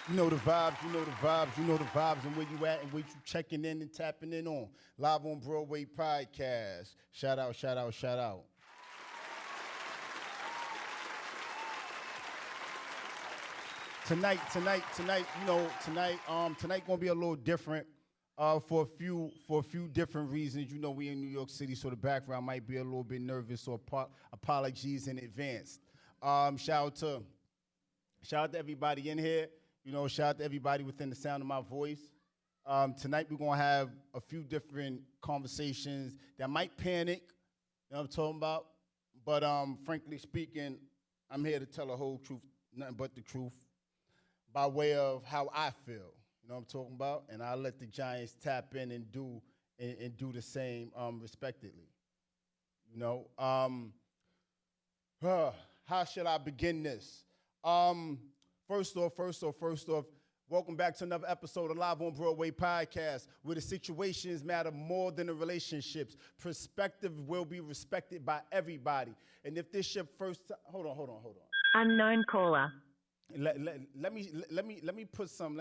You know the vibes, you know the vibes, you know the vibes, and where you at and where you checking in and tapping in on. Live on Broadway Podcast. Shout out, shout out, shout out. Tonight, tonight gonna be a little different. For a few different reasons. You know, we in New York City, so the background might be a little bit nervous, so apologies in advance. Um, shout out to shout out to everybody in here. You know, shout out to everybody within the sound of my voice. Tonight we're gonna have a few different conversations that might panic. You know what I'm talking about? But frankly speaking, I'm here to tell the whole truth, nothing but the truth, by way of how I feel. You know what I'm talking about? And I'll let the Giants tap in and do the same respectively. You know, how should I begin this? Um, first off, welcome back to another episode of Live on Broadway Podcast, where the situations matter more than the relationships. Perspective will be respected by everybody. And if this your first time, hold on. Unknown caller. Let me put some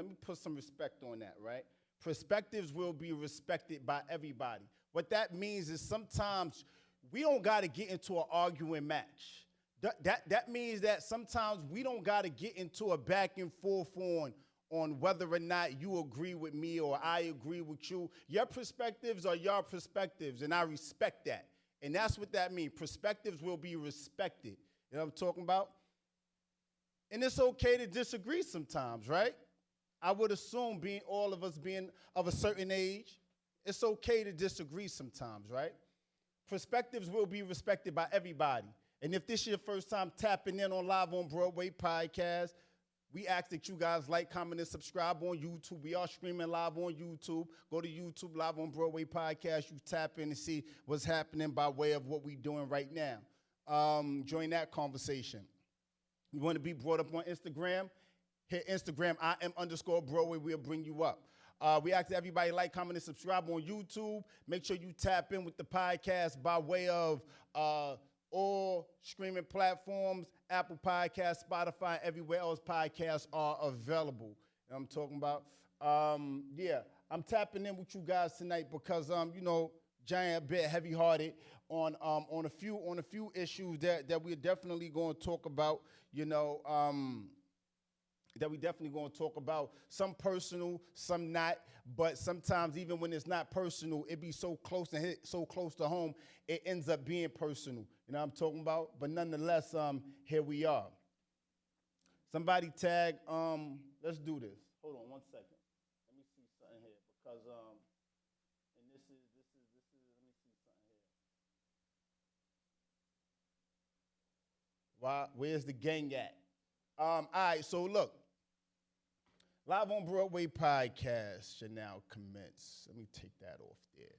respect on that, right? Perspectives will be respected by everybody. What that means is sometimes we don't got to get into an arguing match. That means that sometimes we don't got to get into a back and forth on whether or not you agree with me or I agree with you. Your perspectives are your perspectives, and I respect that. And that's what that means. Perspectives will be respected. You know what I'm talking about? And it's okay to disagree sometimes, right? I would assume being all of us being of a certain age, it's okay to disagree sometimes, right? Perspectives will be respected by everybody. And if this is your first time tapping in on Live on Broadway Podcast, we ask that you guys like, comment, and subscribe on YouTube. We are streaming live on YouTube. Go to YouTube, Live on Broadway Podcast. You tap in and see what's happening by way of what we're doing right now. Join that conversation. You want to be brought up on Instagram? Hit Instagram, @IM_Broadway. We'll bring you up. We ask everybody like, comment, and subscribe on YouTube. Make sure you tap in with the podcast by way of all streaming platforms, Apple Podcasts, Spotify, everywhere else podcasts are available. You know what I'm talking about? Yeah, I'm tapping in with you guys tonight because Giant a bit heavy-hearted on a few issues that we're definitely going to talk about. That we definitely going to talk about. Some personal, some not. But sometimes even when it's not personal, it be so close and hit so close to home, it ends up being personal. You know what I'm talking about? But nonetheless, here we are. Somebody tag. Let's do this. Hold on 1 second. Let me see something here because and this is. Let me see something here. Where's the gang at? All right. So look. Live on Broadway podcast should now commence. Let me take that off there.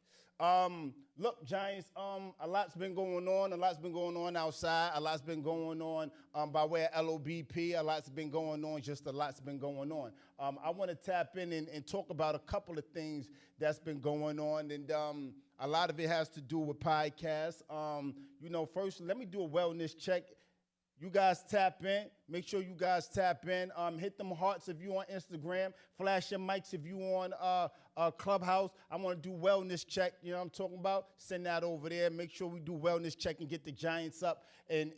Look, Giants, a lot's been going on. A lot's been going on outside. A lot's been going on by way of LOBP. A lot's been going on. Just a lot's been going on. I want to tap in and talk about a couple of things that's been going on. And a lot of it has to do with podcasts. First, let me do a wellness check. You guys tap in. Make sure you guys tap in. Hit them hearts if you on Instagram. Flash your mics if you on Clubhouse. I want to do wellness check. You know what I'm talking about? Send that over there. Make sure we do wellness check and get the Giants up. And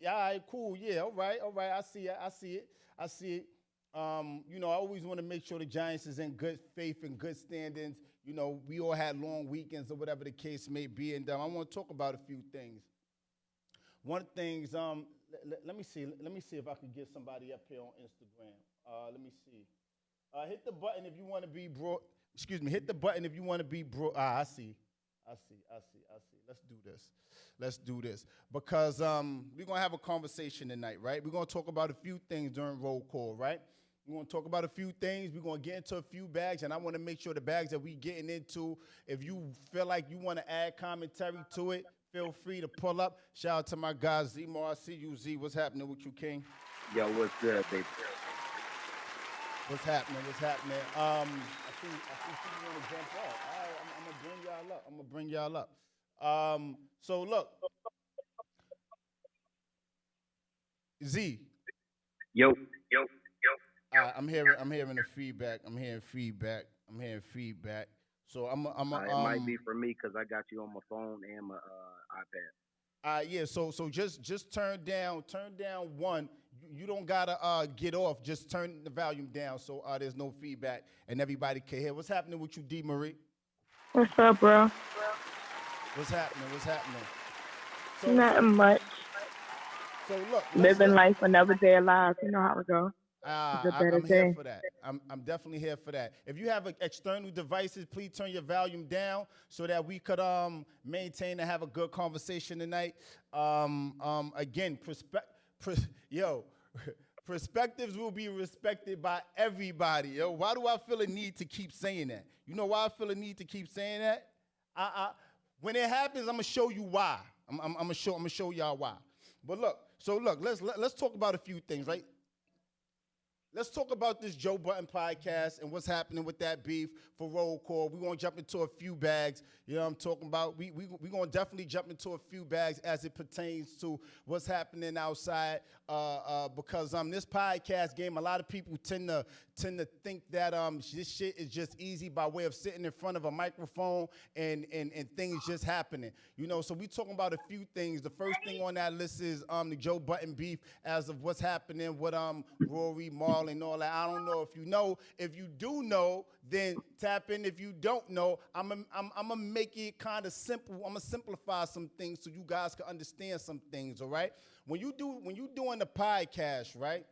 all right, cool. Yeah, all right. I see it. I always want to make sure the Giants is in good faith and good standings. You know, we all had long weekends or whatever the case may be. And I want to talk about a few things. One of the things, let me see if I can get somebody up here on Instagram. Let me see. Hit the button if you want to be brought. Excuse me. Hit the button if you want to be brought. I see. Let's do this because we're gonna have a conversation tonight, right? We're gonna talk about a few things during roll call, right? We're gonna talk about a few things. We're gonna get into a few bags, and I want to make sure the bags that we getting into. If you feel like you want to add commentary to it, feel free to pull up. Shout out to my guy, Z-Mar. I see you, Z. What's happening with you, King? Yo, what's good, baby? What's happening? I see you want to jump off. All right, I'm going to bring y'all up. So, look. Z. Yo. I'm hearing the feedback. I'm hearing feedback. I'm hearing feedback. So It might be for me because I got you on my phone and my iPad. yeah. So just turn down one. You don't gotta get off. Just turn the volume down so there's no feedback and everybody can hear. What's happening with you, D Marie? What's up, bro? What's happening? What's happening? So so Nothing much. so look, Living life another day alive. You know how it go. It's a better I'm here day. for that. I'm definitely here for that. If you have external devices, please turn your volume down so that we could maintain and have a good conversation tonight. Again, yo, perspectives will be respected by everybody. Yo, why do I feel a need to keep saying that? You know why I feel a need to keep saying that? When it happens, I'm gonna show you why. I'm gonna show y'all why. But look, let's talk about a few things, right? Let's talk about this Joe Budden podcast and what's happening with that beef for roll call. We're going to jump into a few bags. You know what I'm talking about? We're going to definitely jump into a few bags as it pertains to what's happening outside because this podcast game, a lot of people tend to think that this shit is just easy by way of sitting in front of a microphone and things just happening. You know, so we talking about a few things. The first thing on that list is the Joe Budden beef as of what's happening with Rory, Marl, and all that. I don't know if you know. If you do know, then tap in. If you don't know, I'm gonna make it kind of simple. I'm gonna simplify some things so you guys can understand some things. All right. When you doing the podcast, right?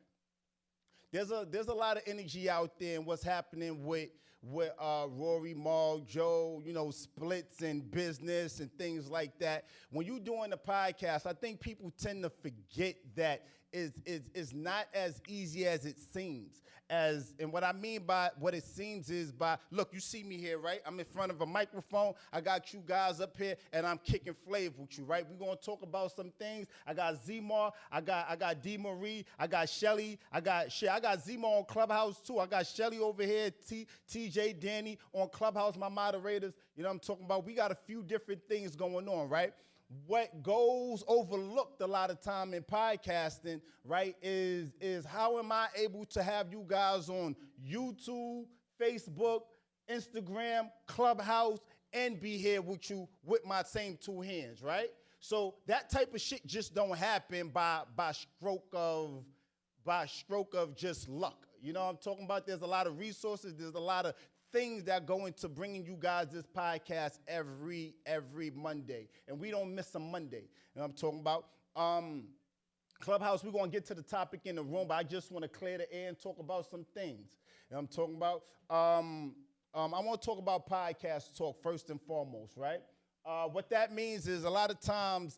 There's a lot of energy out there and what's happening with Rory, Marl, Joe, you know, splits and business and things like that. When you doing the podcast, I think people tend to forget that it's not as easy as it seems. And what I mean by what it seems is by, look, you see me here, right? I'm in front of a microphone. I got you guys up here, and I'm kicking flavor with you, right? We're gonna talk about some things. I got Zmar, I got D Marie, I got Shelly, I got Zmar on Clubhouse too. I got Shelly over here, TJ, Danny on Clubhouse, my moderators. You know what I'm talking about? We got a few different things going on, right? What goes overlooked a lot of time in podcasting, right, is how am I able to have you guys on YouTube, Facebook, Instagram, Clubhouse, and be here with you with my same two hands, right? So that type of shit just don't happen by stroke of just luck. You know what I'm talking about? There's a lot of resources. There's a lot of things that go into bringing you guys this podcast every Monday. And we don't miss a Monday. You know what I'm talking about? Clubhouse, we're going to get to the topic in the room, but I just want to clear the air and talk about some things. You know what I'm talking about? I want to talk about podcast talk first and foremost, right? What that means is a lot of times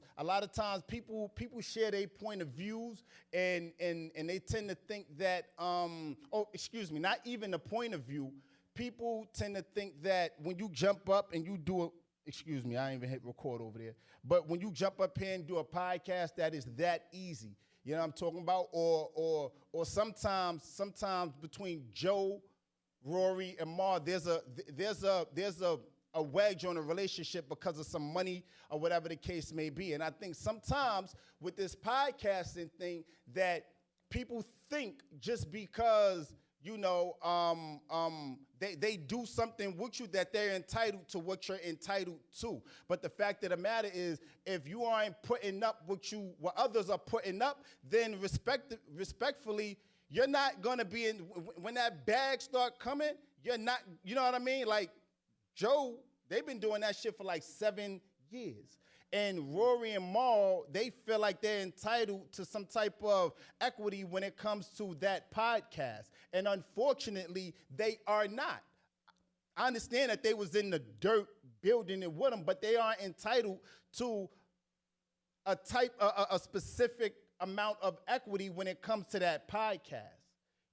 people share their point of views and they tend to think that not even the point of view. People tend to think that when you jump up and you do I ain't even hit record over there. But when you jump up here and do a podcast, that is that easy. You know what I'm talking about? Or sometimes between Joe, Rory, and Mar, there's a wedge on a relationship because of some money or whatever the case may be. And I think sometimes with this podcasting thing that people think just because they do something with you that they're entitled to what you're entitled to. But the fact of the matter is, if you aren't putting up what others are putting up, then respectfully, you're not gonna be in. When that bag start coming, you're not. You know what I mean? Like Joe, they've been doing that shit for like 7 years. And Rory and Marl, they feel like they're entitled to some type of equity when it comes to that podcast. And unfortunately, they are not. I understand that they was in the dirt building it with them, but they aren't entitled to a specific amount of equity when it comes to that podcast.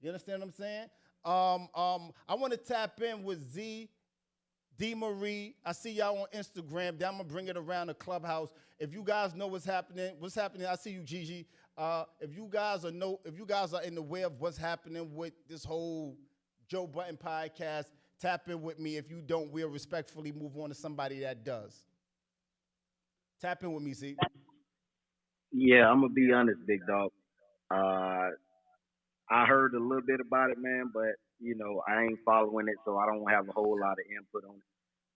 You understand what I'm saying? I want to tap in with D Marie, I see y'all on Instagram. Then I'm gonna bring it around the Clubhouse. If you guys know what's happening, I see you, Gigi. If you guys are in the way of what's happening with this whole Joe Budden podcast, tap in with me. If you don't, we'll respectfully move on to somebody that does. Tap in with me, Z. Yeah, I'm gonna be honest, big dog. Uh, I heard a little bit about it, man, but I ain't following it, so I don't have a whole lot of input on it.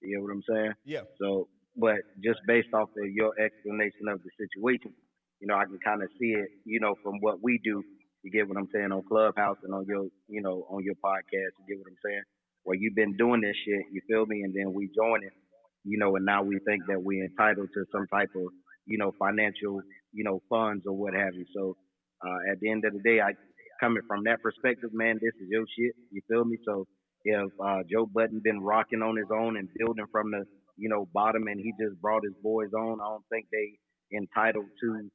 You know what I'm saying? Yeah. So, but just based off of your explanation of the situation, I can kind of see it, from what we do. You get what I'm saying on Clubhouse and on your, on your podcast. You get what I'm saying? Where you've been doing this shit, you feel me? And then we join it, and now we think that we're entitled to some type of, financial, funds or what have you. So, at the end of the day, coming from that perspective, man, this is your shit. You feel me? So if Joe Budden been rocking on his own and building from the bottom, and he just brought his boys on, I don't think they entitled to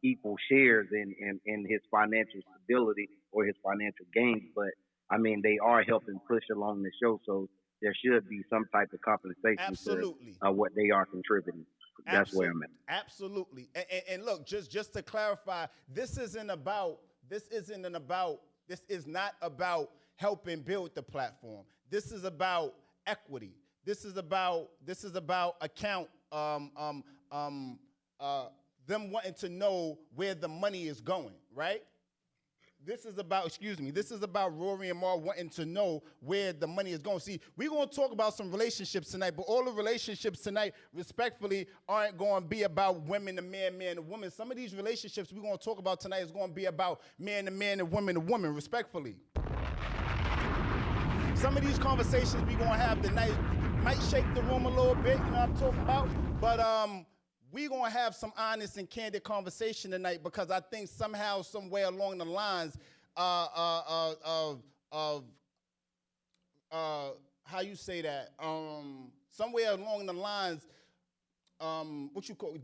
equal shares in his financial stability or his financial gains. But I mean, they are helping push along the show, so there should be some type of compensation Absolutely. to what they are contributing. That's where I'm at. Absolutely. And look, just to clarify, this is not about helping build the platform. This is about equity. This is about account them wanting to know where the money is going, right? This is about Rory and Mar wanting to know where the money is going. See, we're going to talk about some relationships tonight, but all the relationships tonight, respectfully, aren't going to be about women to man, man to woman. Some of these relationships we're going to talk about tonight is going to be about man to man and woman to woman, respectfully. Some of these conversations we're going to have tonight might shake the room a little bit, you know what I'm talking about? But we're going to have some honest and candid conversation tonight, because I think somehow, somewhere along the lines of how you say that, somewhere along the lines,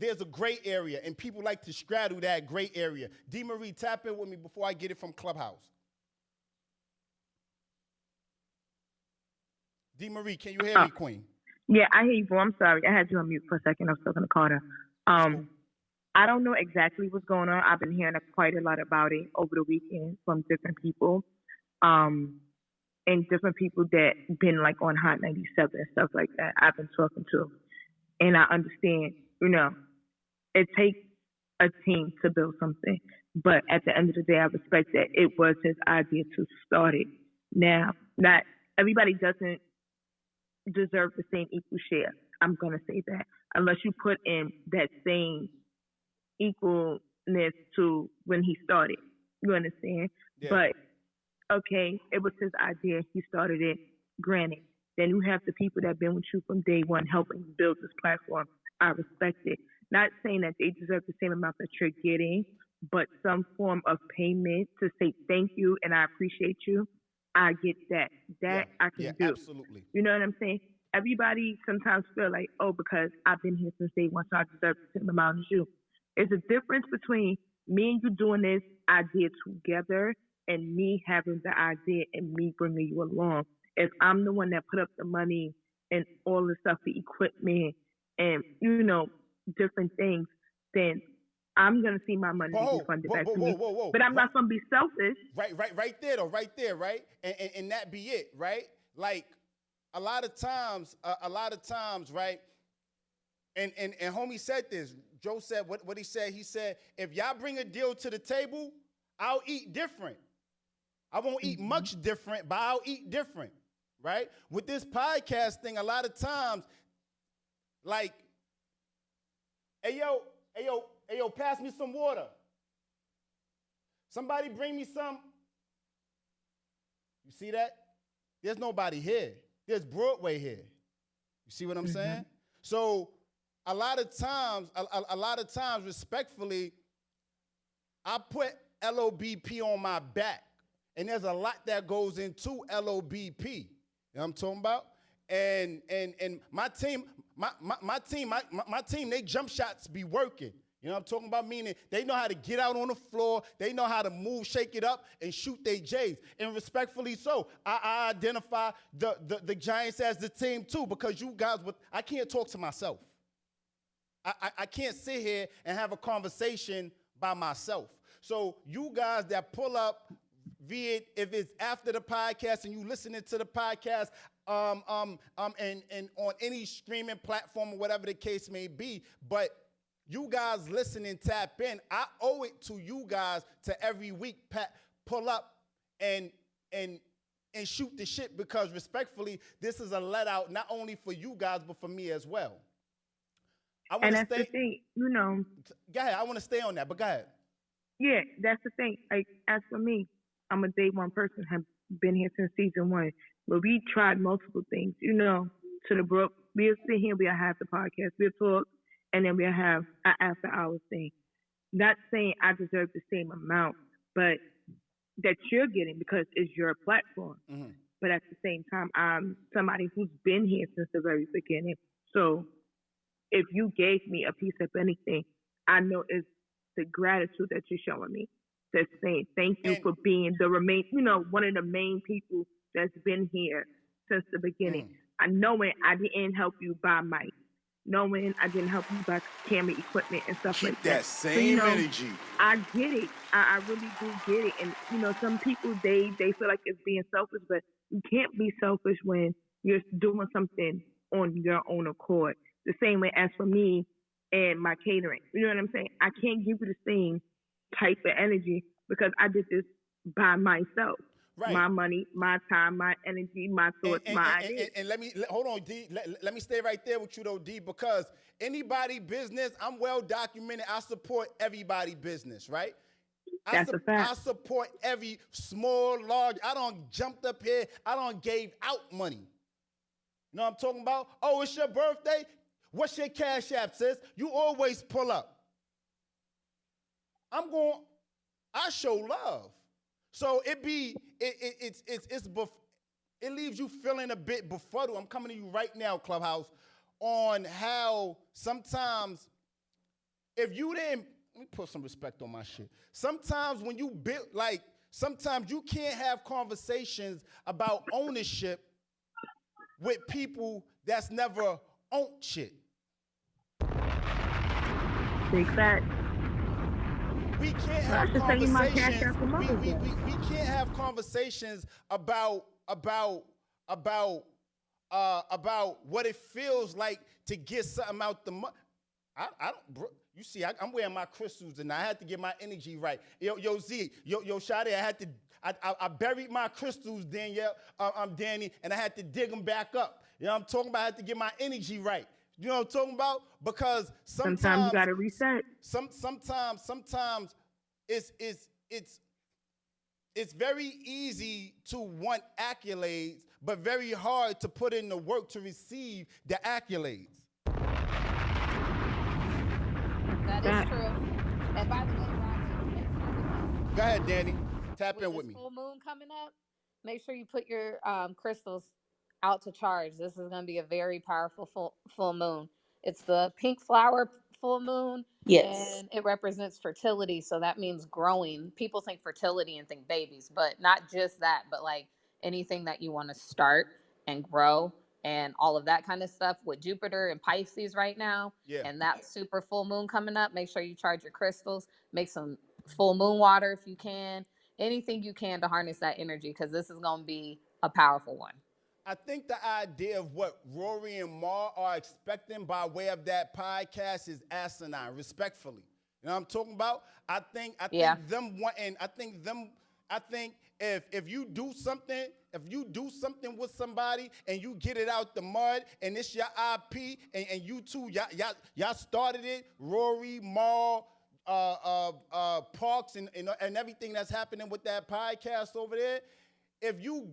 there's a gray area, and people like to straddle that gray area. D. Marie, tap in with me before I get it from Clubhouse. D. Marie, can you hear me, Queen? Yeah, I hear you, bro. I'm sorry. I had you on mute for a second. I was talking to Carter. I don't know exactly what's going on. I've been hearing quite a lot about it over the weekend from different people, and different people that been like on Hot 97 and stuff like that. I've been talking to, and I understand. It takes a team to build something, but at the end of the day, I respect that it was his idea to start it. Now, not everybody doesn't deserve the same equal share. I'm going to say that. Unless you put in that same equalness to when he started. You understand? Yeah. But, okay, it was his idea. He started it. Granted. Then you have the people that have been with you from day one helping you build this platform. I respect it. Not saying that they deserve the same amount that you're getting, but some form of payment to say thank you and I appreciate you. I get that. I can do. Absolutely. You know what I'm saying? Everybody sometimes feel like, oh, because I've been here since day one, so I deserve the same amount as you. It's a difference between me and you doing this idea together and me having the idea and me bringing you along. If I'm the one that put up the money and all the stuff, the equipment and, different things, then I'm going to see my money refunded back to me. But I'm not going to be selfish. Right there, though. Right there, right? And that be it, right? Like, a lot of times, right? And homie said this. Joe said what he said. He said, if y'all bring a deal to the table, I'll eat different. I won't eat much different, but I'll eat different, right? With this podcast thing, a lot of times, like, hey, yo, pass me some water. Somebody bring me some. You see that? There's nobody here. There's Broadway here. You see what I'm saying? So a lot of times, respectfully, I put LOBP on my back. And there's a lot that goes into LOBP. You know what I'm talking about? And my team, they jump shots be working. You know what I'm talking about? Meaning they know how to get out on the floor. They know how to move, shake it up, and shoot their J's. And respectfully so, I identify the Giants as the team too, because you guys, I can't talk to myself. I can't sit here and have a conversation by myself. So you guys that pull up, be it if it's after the podcast and you listening to the podcast, and on any streaming platform or whatever the case may be, but you guys listen and tap in. I owe it to you guys to every week pull up and shoot the shit, because respectfully, this is a let out not only for you guys but for me as well. And that's the thing, Go ahead. I want to stay on that, but go ahead. Yeah, that's the thing. Like, as for me, I'm a day one person. Have been here since season 1, but we tried multiple things. To the brook. We'll sit here. We'll have the podcast. We'll talk, and then we'll have an after hours thing. Not saying I deserve the same amount, but that you're getting because it's your platform. Mm-hmm. But at the same time, I'm somebody who's been here since the very beginning. So if you gave me a piece of anything, I know it's the gratitude that you're showing me. That's saying thank you for being one of the main people that's been here since the beginning. I knowing I didn't help you buy mic, knowing I didn't help you buy camera equipment and stuff like that. Keep that same energy. I get it. I really do get it. And some people they feel like it's being selfish, but you can't be selfish when you're doing something on your own accord. The same way as for me and my catering. You know what I'm saying? I can't give you the same type of energy because I did this by myself. Right. My money, my time, my energy, my thoughts, my ideas. And hold on, D. Let me stay right there with you, though, D, because anybody business, I'm well documented. I support everybody business, right? That's a fact. I support every small, large. I don't jumped up here. I don't gave out money. You know what I'm talking about? Oh, it's your birthday? What's your Cash App, sis? You always pull up. I show love. So it leaves you feeling a bit befuddled. I'm coming to you right now, Clubhouse, on how sometimes if you didn't, let me put some respect on my shit. Sometimes when you build, sometimes you can't have conversations about ownership with people that's never owned shit. Big fact. We can't have conversations. We can't have conversations about what it feels like to get something out the mud. You see, I'm wearing my crystals and I had to get my energy right. Yo, Z, Shadi, I buried my crystals, Danielle, Danny, and I had to dig them back up. You know what I'm talking about? I had to get my energy right. You know what I'm talking about? Because sometimes you gotta reset. Sometimes it's very easy to want accolades, but very hard to put in the work to receive the accolades. That is true. And by the way, Roger, go ahead, Danny. Tap in with me. Full moon coming up. Make sure you put your crystals out to charge. This is going to be a very powerful full moon. It's the pink flower full moon. Yes. And it represents fertility. So that means growing. People think fertility and think babies, but not just that, but like anything that you want to start and grow and all of that kind of stuff with Jupiter and Pisces right now. Yeah. And that super full moon coming up. Make sure you charge your crystals. Make some full moon water if you can. Anything you can to harness that energy, because this is going to be a powerful one. I think the idea of what Rory and Mar are expecting by way of that podcast is asinine, respectfully. You know what I'm talking about? I think if you do something with somebody and you get it out the mud and it's your IP and you two, y'all started it, Rory, Mar, Parks and everything that's happening with that podcast over there, if you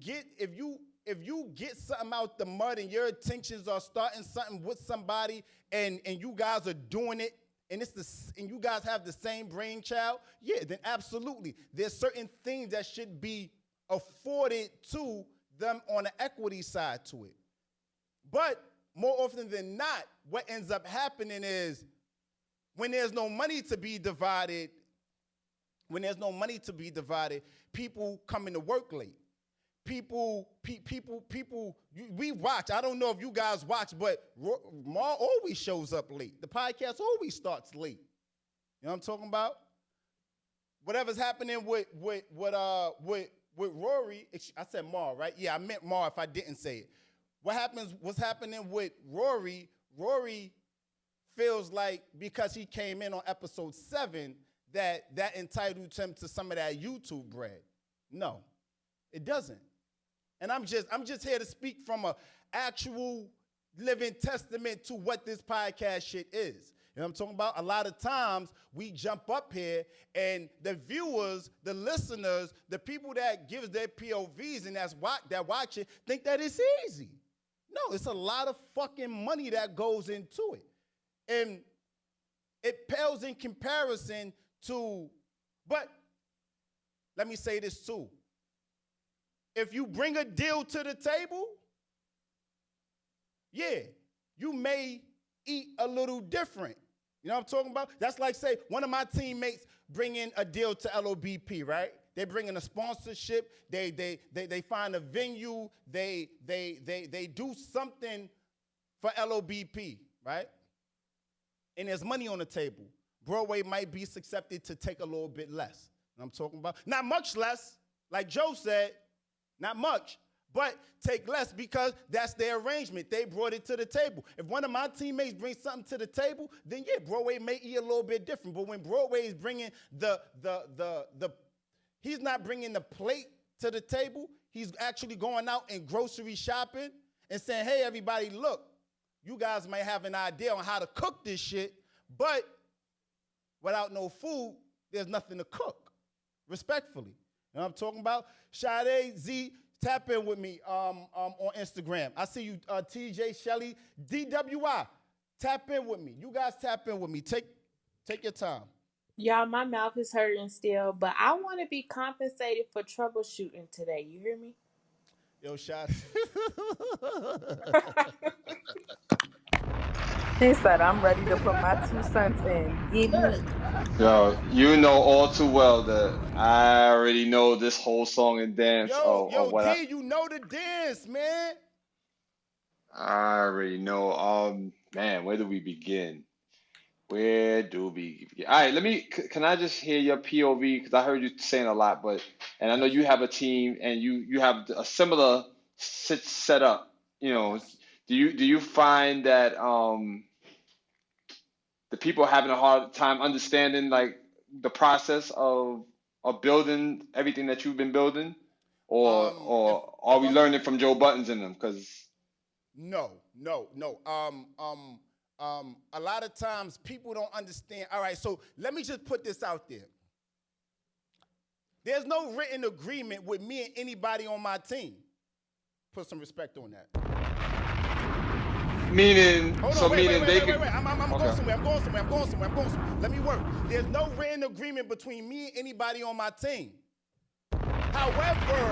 get something out the mud and your intentions are starting something with somebody and you guys are doing it and you guys have the same brainchild, yeah, then absolutely. There's certain things that should be afforded to them on the equity side to it. But more often than not, what ends up happening is when there's no money to be divided, people come into work late. People, we watch. I don't know if you guys watch, but Mar always shows up late. The podcast always starts late. You know what I'm talking about? Whatever's happening with Rory, I said Mar, right? Yeah, I meant Mar if I didn't say it. What's happening with Rory feels like because he came in on episode 7 that entitled him to some of that YouTube bread. No, it doesn't. And I'm just here to speak from a actual living testament to what this podcast shit is. You know what I'm talking about? A lot of times we jump up here and the viewers, the listeners, the people that gives their POVs and that watch it think that it's easy. No, it's a lot of fucking money that goes into it. And it pales in comparison to, but let me say this too. If you bring a deal to the table, yeah, you may eat a little different. You know what I'm talking about? That's like, say, one of my teammates bring in a deal to LOBP, right? They bring in a sponsorship. They find a venue. They do something for LOBP, right? And there's money on the table. Broadway might be accepted to take a little bit less. You know what I'm talking about? Not much less, like Joe said, not much. But take less because that's their arrangement. They brought it to the table. If one of my teammates brings something to the table, then yeah, Broadway may eat a little bit different. But when Broadway is bringing he's not bringing the plate to the table. He's actually going out and grocery shopping and saying, hey, everybody, look, you guys may have an idea on how to cook this shit, but without no food, there's nothing to cook, respectfully. You know what I'm talking about? Sade Z, tap in with me on Instagram. I see you, TJ, Shelly, DWI. Tap in with me. You guys tap in with me. Take your time. Y'all, my mouth is hurting still, but I want to be compensated for troubleshooting today. You hear me? Yo, Shad. He said, I'm ready to put my 2 cents in. Give me. Yo, you know all too well that I already know this whole song and dance. D, you know the dance, man. I already know. Man, where do we begin? Where do we begin? All right, can I just hear your POV? Because I heard you saying a lot, and I know you have a team and you have a similar setup. You know, Yes. do you find that the people are having a hard time understanding like the process of building everything that you've been building, or are we learning from Joe Buttons in them? Because No. A lot of times people don't understand. All right, so let me just put this out there. There's no written agreement with me and anybody on my team. Put some respect on that. meaning, Hold on, so wait. meaning they could. I'm Okay. going somewhere. Let me work. There's no written agreement between me and anybody on my team. However,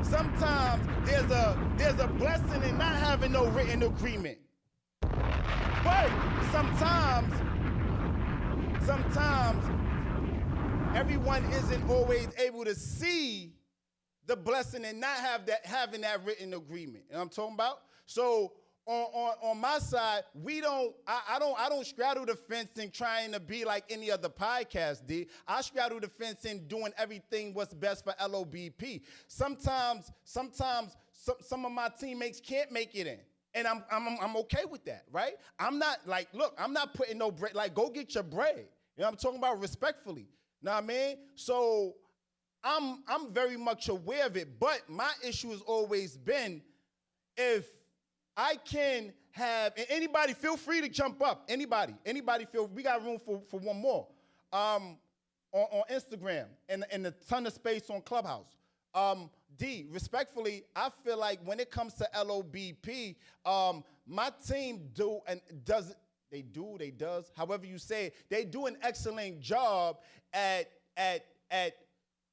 sometimes there's a blessing in not having no written agreement. But sometimes everyone isn't always able to see the blessing and not having that written agreement. You know what I'm talking about? So on my side, I don't straddle the fence in trying to be like any other podcast did. I straddle the fence in doing everything what's best for LOBP. Sometimes some of my teammates can't make it in. And I'm okay with that, right? I'm not like, look, I'm not putting no bread, like, go get your bread. You know what I'm talking about? Respectfully. Know what I mean? So I'm very much aware of it, but my issue has always been if I can have, and anybody feel free to jump up. Anybody we got room for one more. On Instagram and a ton of space on Clubhouse. D, respectfully, I feel like when it comes to LOBP, my team does, however you say it, they do an excellent job at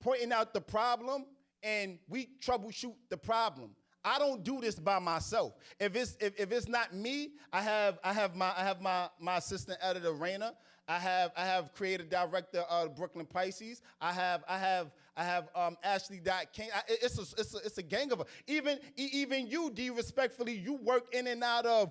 pointing out the problem, and we troubleshoot the problem. I don't do this by myself. If it's not me, I have my assistant editor Raina. I have creative director Brooklyn Pisces. I have Ashley King. It's a gang of us. Even you, D, respectfully, you work in and out of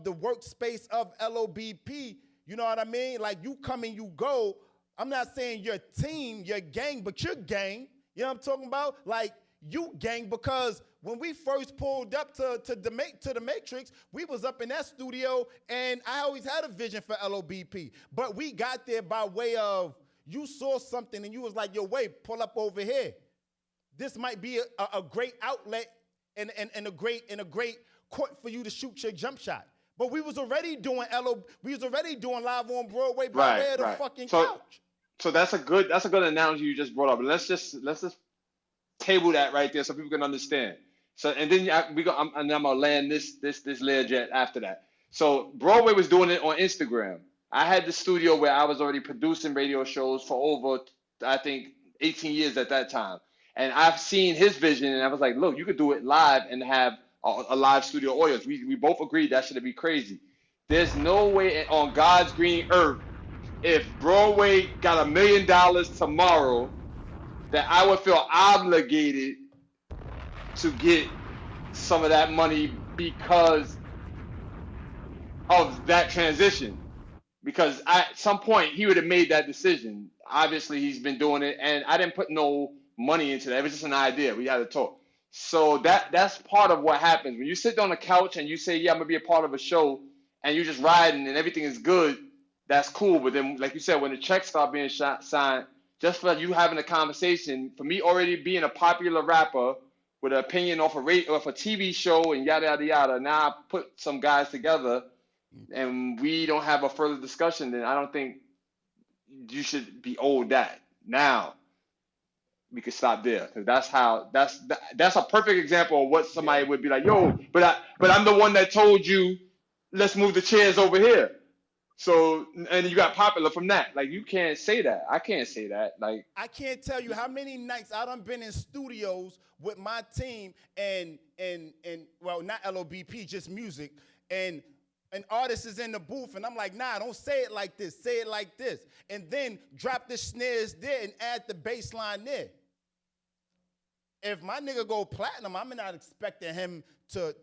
the workspace of LOBP. You know what I mean? Like, you come and you go. I'm not saying your team, your gang, but your gang. You know what I'm talking about? Like, you gang, because when we first pulled up to the Matrix, we was up in that studio, and I always had a vision for LOBP. But we got there by way of, You saw something and you was like, yo, wait, pull up over here. This might be a great outlet and a great court for you to shoot your jump shot. But we was already doing we was already doing live on Broadway by way of the fucking couch. So that's a good analogy you just brought up. Let's just table that right there so people can understand. So and then I'm gonna land this Learjet after that. So Broadway was doing it on Instagram. I had the studio where I was already producing radio shows for over, I think, 18 years at that time. And I've seen his vision, and I was like, look, you could do it live and have a live studio audience. We both agreed that should be crazy. There's no way on God's green earth, if Broadway got $1 million tomorrow, that I would feel obligated to get some of that money because of that transition. Because at some point he would have made that decision. Obviously he's been doing it, and I didn't put no money into that. It was just an idea. We had to talk. So that's part of what happens when you sit on the couch and you say, yeah, I'm gonna be a part of a show, and you're just riding and everything is good. That's cool. But then, like you said, when the checks start being signed, just for you having a conversation, for me already being a popular rapper with an opinion off a TV show and yada yada yada. Now I put some guys together, and we don't have a further discussion, then I don't think you should be owed that. Now we could stop there, because that's a perfect example of what somebody would be like, yo, but I'm the one that told you let's move the chairs over here. So, and you got popular from that. Like, you can't say that. I can't say that. Like, I can't tell you how many nights I done been in studios with my team and well, not LOBP, just music, and an artist is in the booth, and I'm like, nah, don't say it like this. Say it like this. And then drop the snares there and add the bass line there. If my nigga go platinum, I'm not expecting him to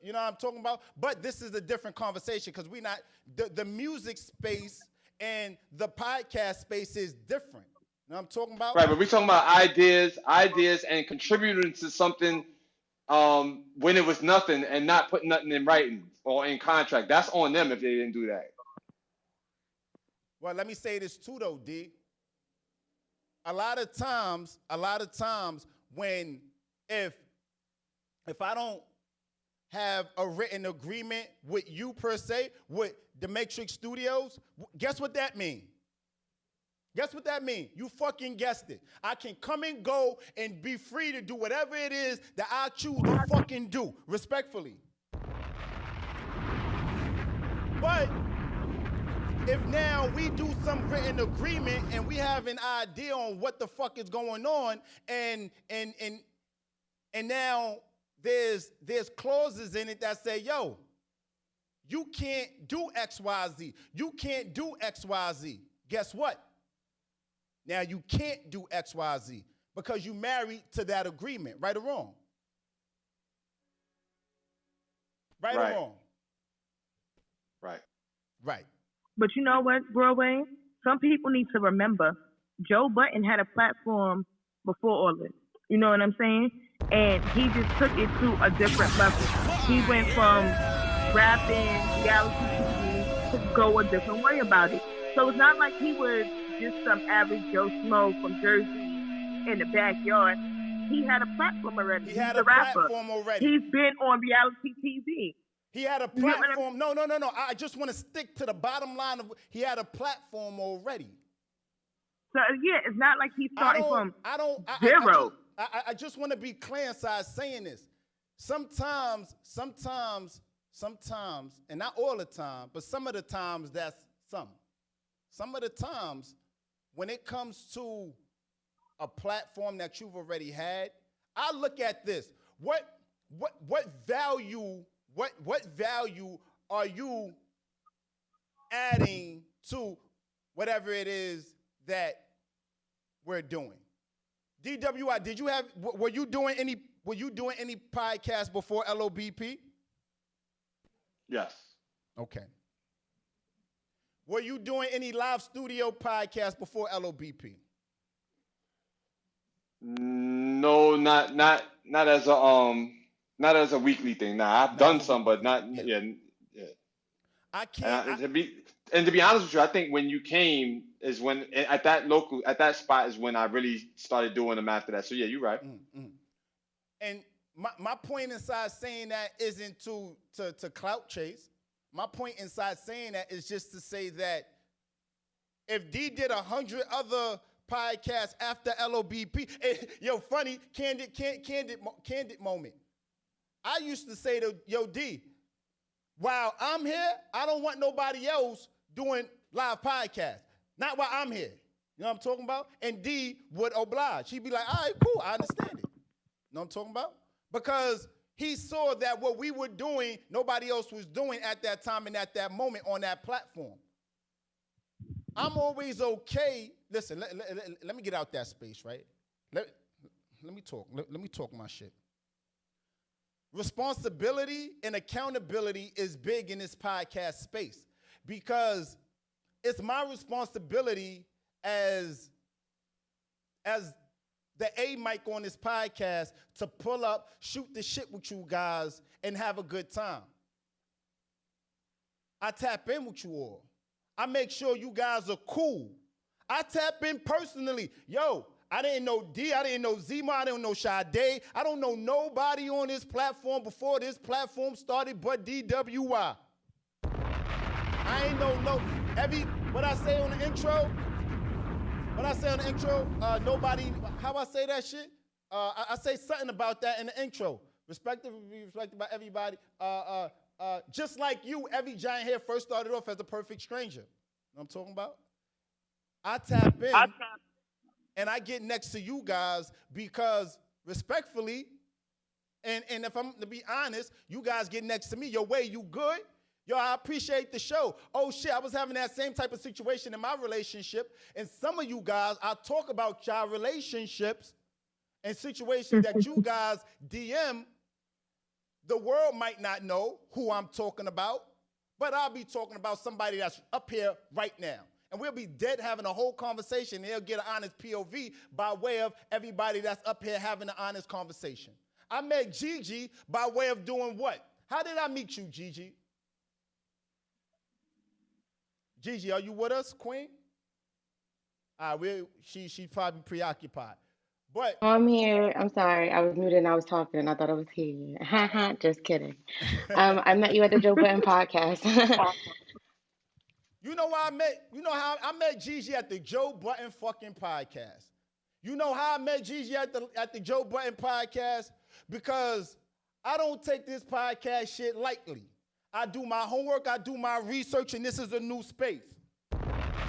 you know what I'm talking about? But this is a different conversation, because we not, the music space and the podcast space is different. You know what I'm talking about? Right, but we're talking about ideas and contributing to something when it was nothing, and not putting nothing in writing or in contract. That's on them if they didn't do that. Well, let me say this too, though, D. A lot of times, when if I don't have a written agreement with you per se, with the Matrix Studios, guess what that means? Guess what that means? You fucking guessed it. I can come and go and be free to do whatever it is that I choose to fucking do, respectfully. But if now we do some written agreement and we have an idea on what the fuck is going on, and now there's clauses in it that say, yo, you can't do XYZ. You can't do XYZ. Guess what? Now you can't do XYZ because you married to that agreement, right or wrong? Right. Or wrong? Right. Right. But you know what, Broadway? Some people need to remember Joe Budden had a platform before all this. You know what I'm saying? And he just took it to a different level. He went from rapping, reality TV, to go a different way about it. So it's not like he was just some average Joe Schmo from Jersey in the backyard. He had a platform already. He had a platform already. He's been on reality TV. He had a platform. No. I just want to stick to the bottom line of he had a platform already. So yeah, it's not like he's starting from zero. I just want to be clear inside saying this. Sometimes, and not all the time, but some of the times that's some. Some of the times when it comes to a platform that you've already had, I look at this. What value are you adding to whatever it is that we're doing? DWI, were you doing any podcasts before LOBP? Yes. Okay. Were you doing any live studio podcasts before LOBP? No, not as a weekly thing. Nah, I've done some, but not. Yeah. I can't. And to be honest with you, I think when you came is when at that spot is when I really started doing them after that. So yeah, you're right. Mm-hmm. And my point inside saying that isn't to clout chase. My point inside saying that is just to say that if D did 100 other podcasts after LOBP, yo, funny, candid moment. I used to say to yo D, while I'm here, I don't want nobody else doing live podcasts. Not while I'm here. You know what I'm talking about? And D would oblige. He'd be like, all right, cool, I understand it. You know what I'm talking about? Because he saw that what we were doing, nobody else was doing at that time and at that moment on that platform. I'm always okay. Listen, let me get out that space, right? Let me talk. Let me talk my shit. Responsibility and accountability is big in this podcast space because it's my responsibility as the A mic on this podcast to pull up, shoot the shit with you guys, and have a good time. I tap in with you all. I make sure you guys are cool. I tap in personally. Yo, I didn't know D, I didn't know Zima, I didn't know Sade. I don't know nobody on this platform before this platform started but DWI. I ain't know what I say on the intro? Nobody, how I say that shit? I say something about that in the intro. Respected by everybody. Just like you, every giant here first started off as a perfect stranger. You know what I'm talking about? I tap in and I get next to you guys because respectfully, and if I'm to be honest, you guys get next to me. Yo, way, you good? Yo, I appreciate the show. Oh, shit, I was having that same type of situation in my relationship. And some of you guys, I talk about y'all relationships and situations that you guys DM. The world might not know who I'm talking about, but I'll be talking about somebody that's up here right now. And we'll be dead having a whole conversation. They'll get an honest POV by way of everybody that's up here having an honest conversation. I met Gigi by way of doing what? How did I meet you, Gigi? Gigi, are you with us, Queen? She's probably preoccupied. But I'm here. I'm sorry. I was muted and I was talking. I thought I was here. Just kidding. I met you at the Joe Budden Podcast. you know how I met Gigi at the Joe Budden fucking podcast. You know how I met Gigi at the Joe Budden Podcast? Because I don't take this podcast shit lightly. I do my homework, I do my research, and this is a new space.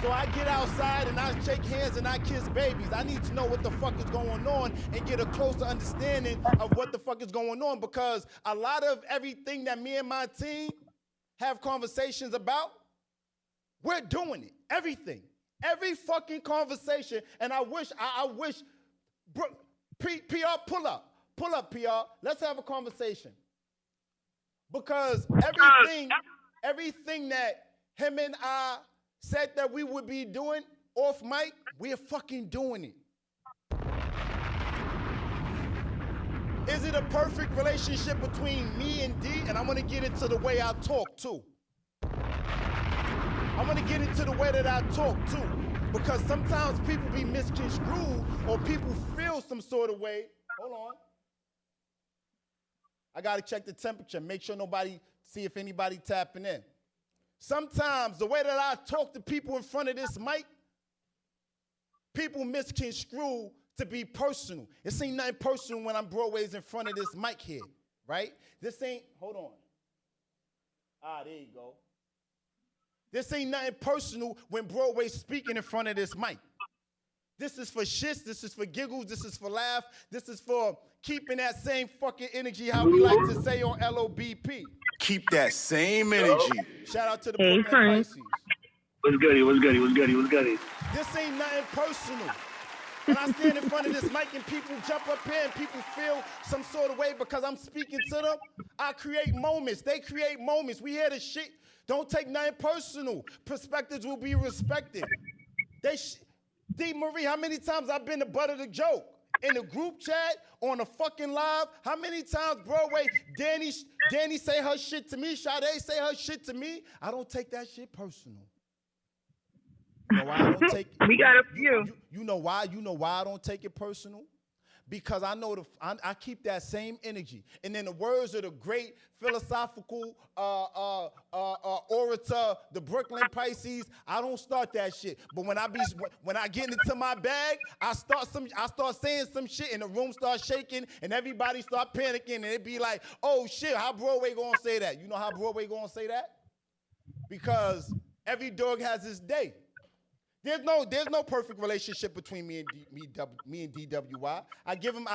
So I get outside and I shake hands and I kiss babies. I need to know what the fuck is going on and get a closer understanding of what the fuck is going on because a lot of everything that me and my team have conversations about, we're doing it. Everything. Every fucking conversation. And I wish, PR, pull up. Pull up, PR. Let's have a conversation. Because everything that him and I said that we would be doing off mic, we're fucking doing it. Is it a perfect relationship between me and D? And I'm gonna get into the way I talk too. I'm gonna get into the way that I talk too. Because sometimes people be misconstrued or people feel some sort of way. Hold on. I gotta check the temperature, make sure see if anybody tapping in. Sometimes the way that I talk to people in front of this mic, people misconstrue to be personal. This ain't nothing personal when I'm Broadway's in front of this mic here, right? This ain't, hold on. There you go. This ain't nothing personal when Broadway's speaking in front of this mic. This is for shits, this is for giggles, this is for laugh, this is for keeping that same fucking energy, how we like to say on LOBP. Keep that same energy. Shout out to the Broadway Pisces. What's goody? This ain't nothing personal. When I stand in front of this mic and people jump up here and people feel some sort of way because I'm speaking to them, I create moments. They create moments. We hear the shit. Don't take nothing personal. Perspectives will be respected. D. Marie, how many times I've been the butt of the joke? In the group chat, on the fucking live, how many times Broadway, Danny say her shit to me, Sade say her shit to me? I don't take that shit personal. You know why I don't take We got a few. You know why? You know why I don't take it personal? Because I know I keep that same energy. And in the words of the great philosophical orator, the Brooklyn Pisces, I don't start that shit. But when I get into my bag, I start saying some shit, and the room starts shaking, and everybody start panicking, and it be like, oh shit, how Broadway gonna say that? You know how Broadway gonna say that? Because every dog has his day. There's no perfect relationship between me and DWY. I give him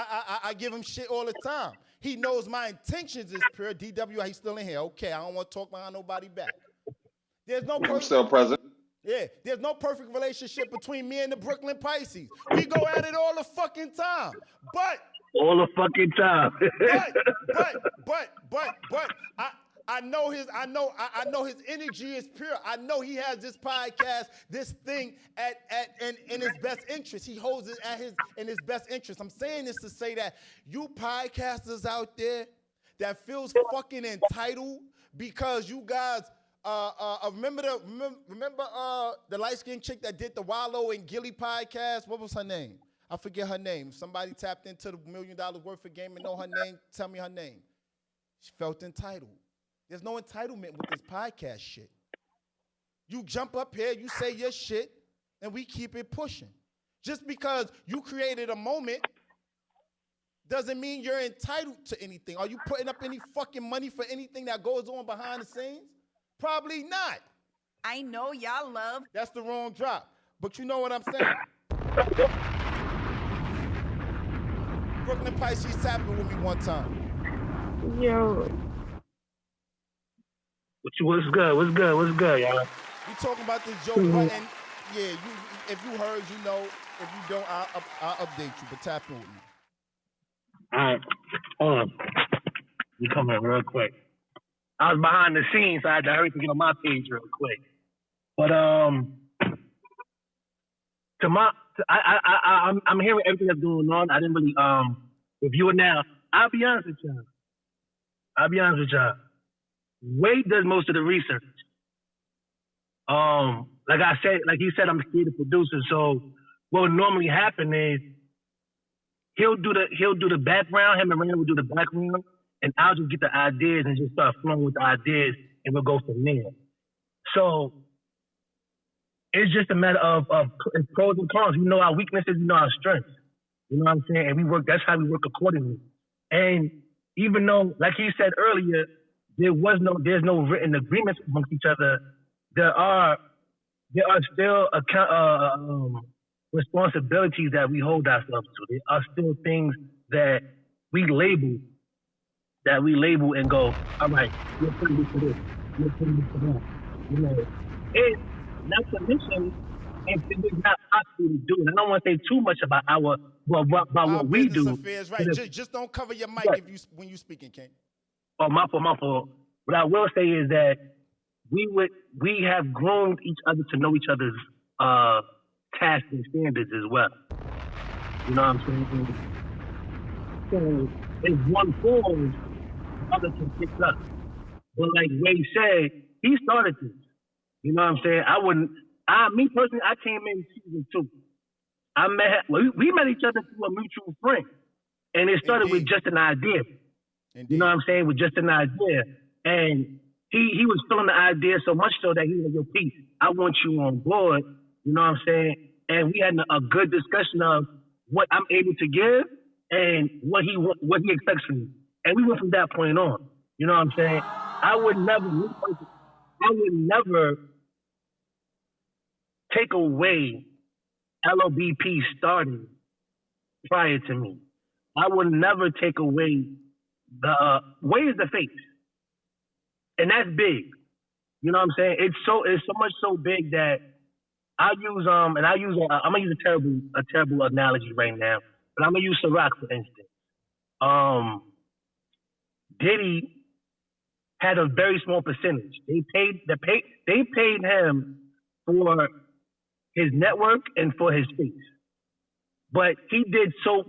shit all the time. He knows my intentions is pure. DWI, he's still in here. Okay, I don't want to talk behind nobody back. I'm still present. Yeah, there's no perfect relationship between me and the Brooklyn Pisces. We go at it all the fucking time. But all the fucking time. but I know his energy is pure. I know he has this podcast, this thing in his best interest. He holds it in his best interest. I'm saying this to say that you podcasters out there that feels fucking entitled because you guys remember the light-skinned chick that did the Wallow and Gilly podcast? What was her name? I forget her name. If somebody tapped into the $1 Million Worth of Game and know her name, tell me her name. She felt entitled. There's no entitlement with this podcast shit. You jump up here, you say your shit, and we keep it pushing. Just because you created a moment doesn't mean you're entitled to anything. Are you putting up any fucking money for anything that goes on behind the scenes? Probably not. I know y'all love. That's the wrong drop. But you know what I'm saying? Brooklyn Pisces tapping with me one time. Yo. What's good, y'all? We talking about this Joe Budden. Yeah, if you heard, you know. If you don't, I'll update you. But tap in with me. All right, hold on. You come in real quick. I was behind the scenes, so I had to hurry to get on my page real quick. But I'm hearing everything that's going on. I didn't really review it now. I'll be honest with y'all. Wade does most of the research. Like you said, I'm a creative producer. So what would normally happen is he'll do the background. Him and Raina will do the background, and I'll just get the ideas and just start flowing with the ideas, and we'll go from there. So it's just a matter of pros and cons. We know our weaknesses, we know our strengths. You know what I'm saying? And that's how we work accordingly. And even though, like he said earlier, there's no written agreements amongst each other, there are still responsibilities that we hold ourselves to. There are still things that we label and go, all right, you're putting this for this, you're putting this for that. You know, it's not to mention, and it's not possible to do. And I don't want to say too much about what we do. Affairs, right? Just don't cover your mic when you're speaking, King. Oh, my fault. What I will say is that we have groomed each other to know each other's tasks and standards as well. You know what I'm saying? So if one falls, the other can pick up. But like Ray said, he started this. You know what I'm saying? Me personally, I came in season 2. We met each other through a mutual friend. And it started with just an idea. Indeed. You know what I'm saying? With just an idea. And he was feeling the idea so much so that he was like, yo, Pete, I want you on board. You know what I'm saying? And we had a good discussion of what I'm able to give and what he expects from me. And we went from that point on. You know what I'm saying? I would never take away LOBP starting prior to me. I would never take away Way is the face. And that's big. You know what I'm saying? It's so much so big that I'm gonna use a terrible analogy right now, but I'm gonna use Ciroc for instance. Diddy had a very small percentage. They paid him for his network and for his face. But he did so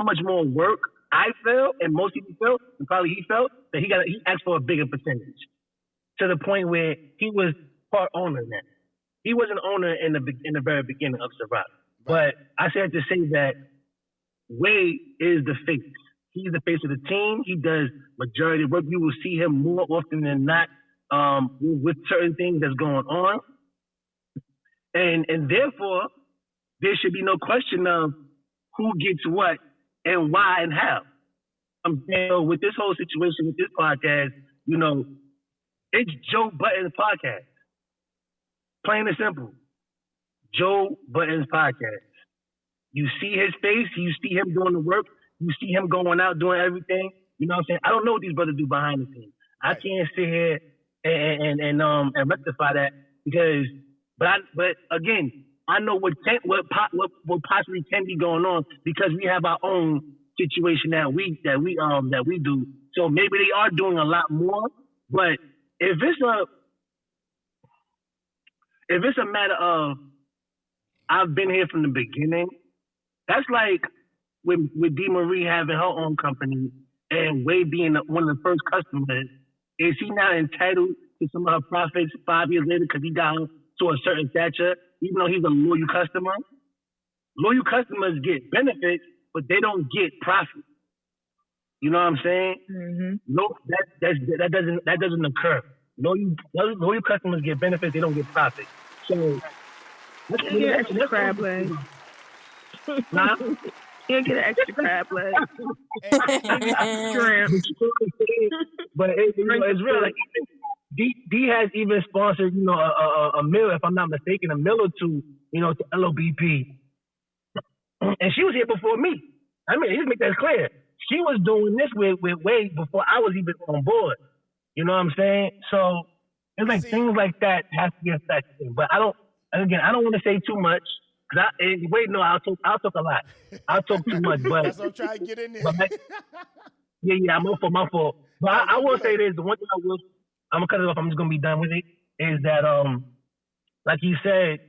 much more work, I felt, and most people felt, and probably he felt, that he asked for a bigger percentage. To the point where he was part owner in that. he was an owner in the very beginning of Ciroc. But I said to say that Wade is the face. He's the face of the team. He does majority of work. You will see him more often than not with certain things that's going on. And therefore, there should be no question of who gets what and why and how. I'm saying with this whole situation with this podcast, it's Joe Budden Podcast. Plain and simple. Joe Budden's Podcast. You see his face, you see him doing the work, you see him going out doing everything. You know what I'm saying? I don't know what these brothers do behind the scenes. I can't sit here and rectify that but again, I know what possibly can be going on because we have our own situation that we do. So maybe they are doing a lot more, but if it's a matter of I've been here from the beginning, that's like with D. Marie having her own company and Wade being one of the first customers. Is he not entitled to some of her profits 5 years later because he got her to a certain stature, even though he's a loyal customer? Loyal customers get benefits, but they don't get profit. You know what I'm saying? Mm-hmm. No, that doesn't occur. Loyal customers get benefits, they don't get profit. So that's crab leg. Nah. You get an extra crab leg. But it's real. Like, D has even sponsored, a meal, if I'm not mistaken, a meal or two, to LOBP. And she was here before me. I mean, let's make that clear. She was doing this with Wade before I was even on board. You know what I'm saying? So it's like things like that have to be affected. But I don't want to say too much. I'll talk a lot. I'll talk too much, but that's what I'm trying to get in there. I'm my fault. But I will say this: the one thing I'm gonna cut it off. I'm just gonna be done with it. Is that like you said,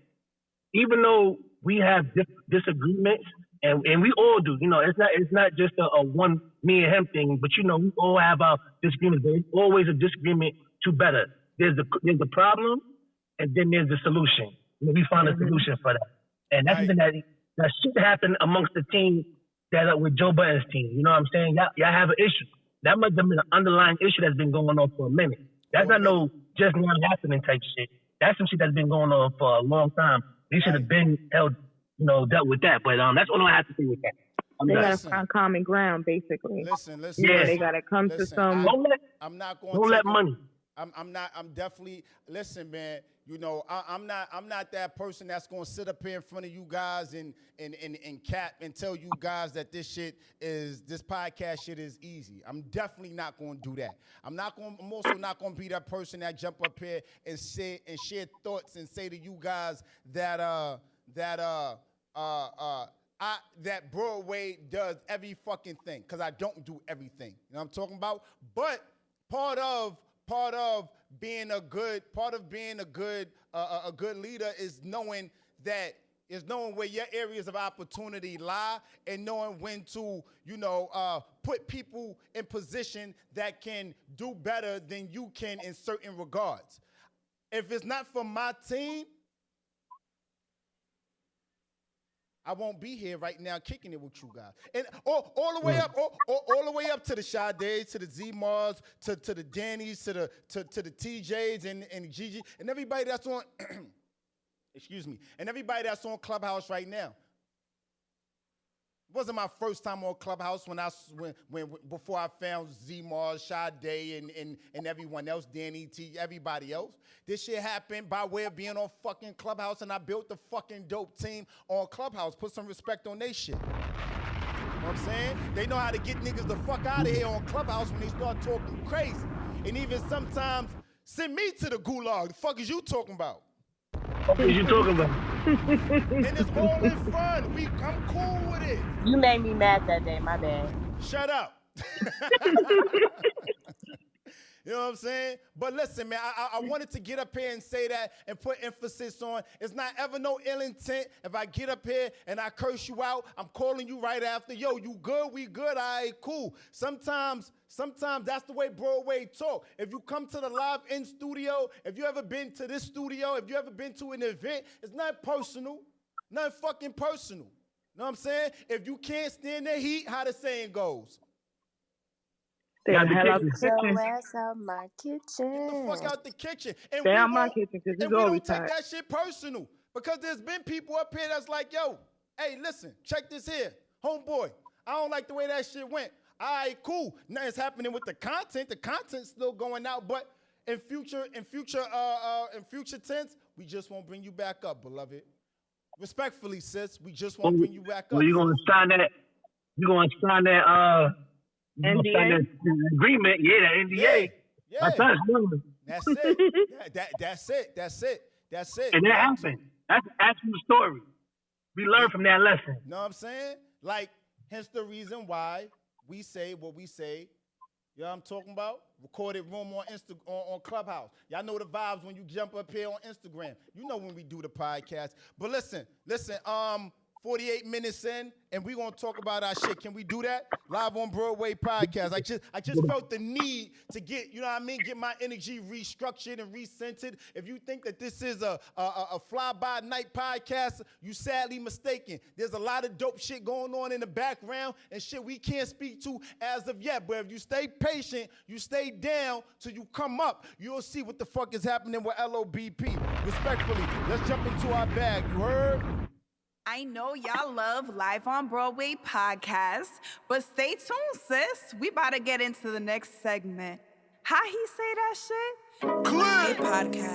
even though we have disagreements, and we all do, it's not just a one me and him thing, but we all have our disagreements. There's always a disagreement to better. There's the problem, and then there's the solution. We find a solution for that. And that's something that should happen amongst the team with Joe Budden's team. You know what I'm saying? Y'all have an issue. That must have been an underlying issue that's been going on for a minute. That's not no just now happening type shit. That's some shit that's been going on for a long time. They should have been dealt with that. But that's all I have to say with that. They got to find common ground, basically. Listen. Yeah, they got to come to some. Don't let money. I'm definitely, listen, man, I'm not that person that's going to sit up here in front of you guys and cap and tell you guys that this podcast shit is easy. I'm definitely not going to do that. I'm also not going to be that person that jump up here and say and share thoughts and say to you guys that Broadway does every fucking thing, because I don't do everything. You know what I'm talking about? But part of being a good leader is knowing where your areas of opportunity lie and knowing when to put people in position that can do better than you can in certain regards. If it's not for my team, I won't be here right now kicking it with you guys. And all the way up, all the way up to the Sades, to the Z-Mars, to the Dannies, to the TJs and Gigi, and everybody that's on excuse me, and everybody that's on Clubhouse right now. It wasn't my first time on Clubhouse before I found Z-Mars, Sade, and everyone else, Danny, T, everybody else. This shit happened by way of being on fucking Clubhouse, and I built the fucking dope team on Clubhouse. Put some respect on they shit. You know what I'm saying? They know how to get niggas the fuck out of here on Clubhouse when they start talking crazy. And even sometimes send me to the gulag. The fuck is you talking about? What are you talking about? And it's all in fun. I'm cool with it. You made me mad that day, my bad. Shut up. You know what I'm saying? But listen, man, I wanted to get up here and say that and put emphasis on it's not ever no ill intent. If I get up here and I curse you out, I'm calling you right after. Yo, you good? We good? All right, cool. Sometimes that's the way Broadway talk. If you come to the live in studio, if you ever been to this studio, if you ever been to an event, it's not personal. Not fucking personal. Know what I'm saying? If you can't stand the heat, how the saying goes. Stay the hell out the Get kitchen. your ass out my kitchen. Get the fuck out the kitchen. And Stay we out my don't- kitchen because And it's we always don't take hot. that shit personal. Because there's been people up here that's like, yo, hey, listen, check this here. Homeboy, I don't like the way that shit went. All right, cool. Nothing's happening with the content. The content's still going out, but in future tense, we just won't bring you back up, beloved. Respectfully, sis, we just won't bring you back up. Well, you're gonna sign that. You're gonna sign that. NDA? Sign that agreement. Yeah, the NDA. Yeah. That's us. That's it. That's it. And that happened. That's the actual story. We learned from that lesson. Know what I'm saying? Like, hence the reason why we say what we say. You know what I'm talking about? Recorded room on Clubhouse. Y'all know the vibes when you jump up here on Instagram. You know when we do the podcast. But listen, 48 minutes in, and we're gonna talk about our shit. Can we do that? Live on Broadway podcast. I just felt the need to get, you know what I mean, get my energy restructured and recentered. If you think that this is a fly-by-night podcast, you sadly mistaken. There's a lot of dope shit going on in the background and shit we can't speak to as of yet. But if you stay patient, you stay down till you come up, you'll see what the fuck is happening with LOBP. Respectfully, let's jump into our bag. You heard? I know y'all love Live on Broadway podcast, but stay tuned, sis. We about to get into the next segment. How he say that shit? Clear. Podcast.